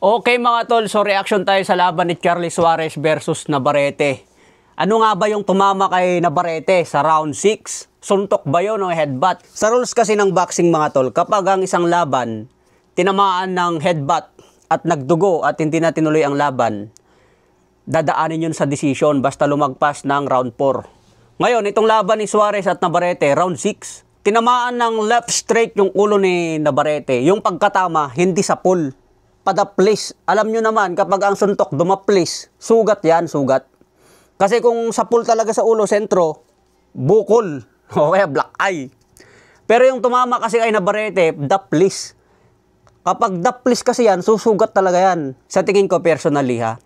Okay mga tol, so reaction tayo sa laban ni Charlie Suarez versus Navarrete. Ano nga ba yung tumama kay Navarrete sa round 6? Suntok ba yun o headbutt? Sa rules kasi ng boxing mga tol, kapag ang isang laban tinamaan ng headbutt at nagdugo at hindi na tinuloy ang laban, dadaanin yun sa decision basta lumagpas ng round 4. Ngayon, itong laban ni Suarez at Navarrete, round 6, tinamaan ng left straight yung ulo ni Navarrete. Yung pagkatama, hindi sa pull. Padaplis. Alam nyo naman, kapag ang suntok dumaplis, sugat yan, sugat. Kasi kung sa pull talaga sa ulo, sentro, bukol. O kaya black eye. Pero yung tumama kasi kay Navarrete, daplis. Kapag daplis kasi yan, susugat talaga yan. Sa tingin ko personally ha,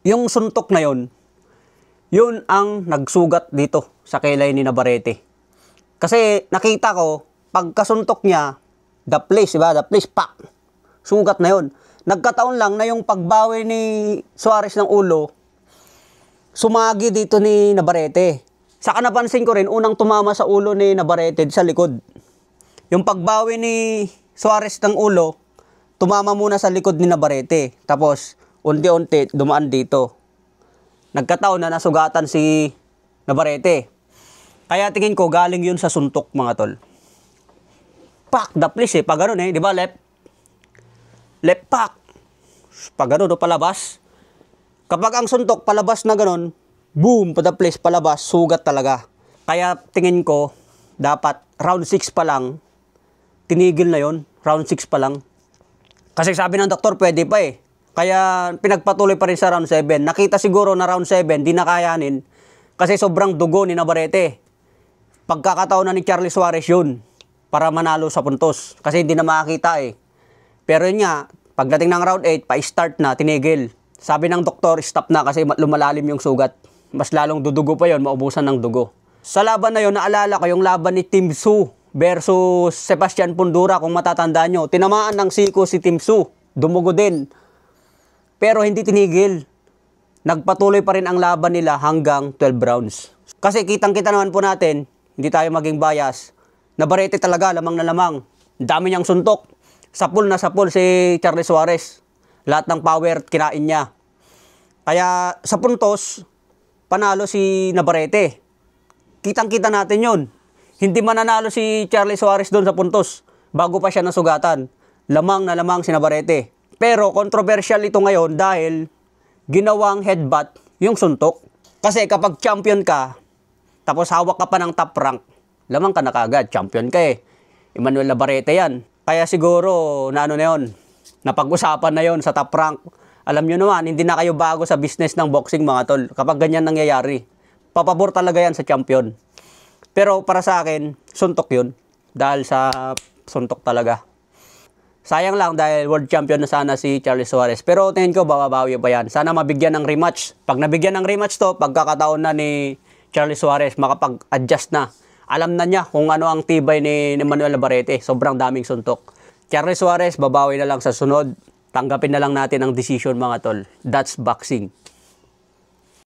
yung suntok na yun ang nagsugat dito sa kilay ni Navarrete. Kasi nakita ko, pagkasuntok niya, daplis, diba? Daplis, pak! Sugat na yun. Nagkataon lang na yung pagbawi ni Suarez ng ulo, sumagi dito ni Navarrete. Saka napansin ko rin, unang tumama sa ulo ni Navarrete sa likod. Yung pagbawi ni Suarez ng ulo, tumama muna sa likod ni Navarrete. Tapos, unti-unti, dumaan dito. Nagkataon na nasugatan si Navarrete. Kaya tingin ko, galing yun sa suntok mga tol. Pak, daplis eh. Pag ganun eh, di ba left pack. Pag gano'n, palabas. Kapag ang suntok, palabas na gano'n, boom, padaplis, palabas, sugat talaga. Kaya tingin ko, dapat round 6 pa lang, tinigil na yon, round 6 pa lang. Kasi sabi ng doktor, pwede pa eh. Kaya pinagpatuloy pa rin sa round 7. Nakita siguro na round 7, di nakayanin. Kasi sobrang dugo ni Navarrete. Pagkakataon na ni Charlie Suarez yun, para manalo sa puntos. Kasi hindi na makakita eh. Pero yun nga, pagdating ng round 8, pa-start na, tinigil. Sabi ng doktor, stop na kasi lumalalim yung sugat. Mas lalong dudugo pa yon, maubusan ng dugo. Sa laban na yon, naalala ko yung laban ni Tim Tszyu versus Sebastian Fundora, kung matatandaan nyo. Tinamaan ng siko si Tim Tszyu, dumugo din. Pero hindi tinigil. Nagpatuloy pa rin ang laban nila hanggang 12 rounds. Kasi kitang-kita naman po natin, hindi tayo maging bias, Navarrete talaga, lamang na lamang. Dami niyang suntok. Sapul na sapul si Charlie Suarez. Lahat ng power kinain niya. Kaya sa puntos, panalo si Navarrete. Kitang-kita natin yun. Hindi mananalo si Charlie Suarez doon sa puntos bago pa siya nasugatan. Lamang na lamang si Navarrete. Pero controversial ito ngayon dahil ginawang headbutt yung suntok. Kasi kapag champion ka, tapos hawak ka pa ng top rank, lamang ka na kagad. Champion ka eh. Emmanuel Navarrete yan. Kaya siguro, na yun, napag-usapan na yon sa top rank. Alam nyo naman, hindi na kayo bago sa business ng boxing mga tol. Kapag ganyan nangyayari, papabor talaga yan sa champion. Pero para sa akin, suntok yun. Dahil sa suntok talaga. Sayang lang dahil world champion na sana si Charlie Suarez. Pero tingin ko, bababawi pa yan. Sana mabigyan ng rematch. Pag nabigyan ng rematch to, pagkakataon na ni Charlie Suarez, makapag-adjust na. Alam na niya kung ano ang tibay ni Emmanuel Navarrete. Sobrang daming suntok. Charlie Suarez, babawi na lang sa sunod. Tanggapin na lang natin ang decision mga tol. That's boxing.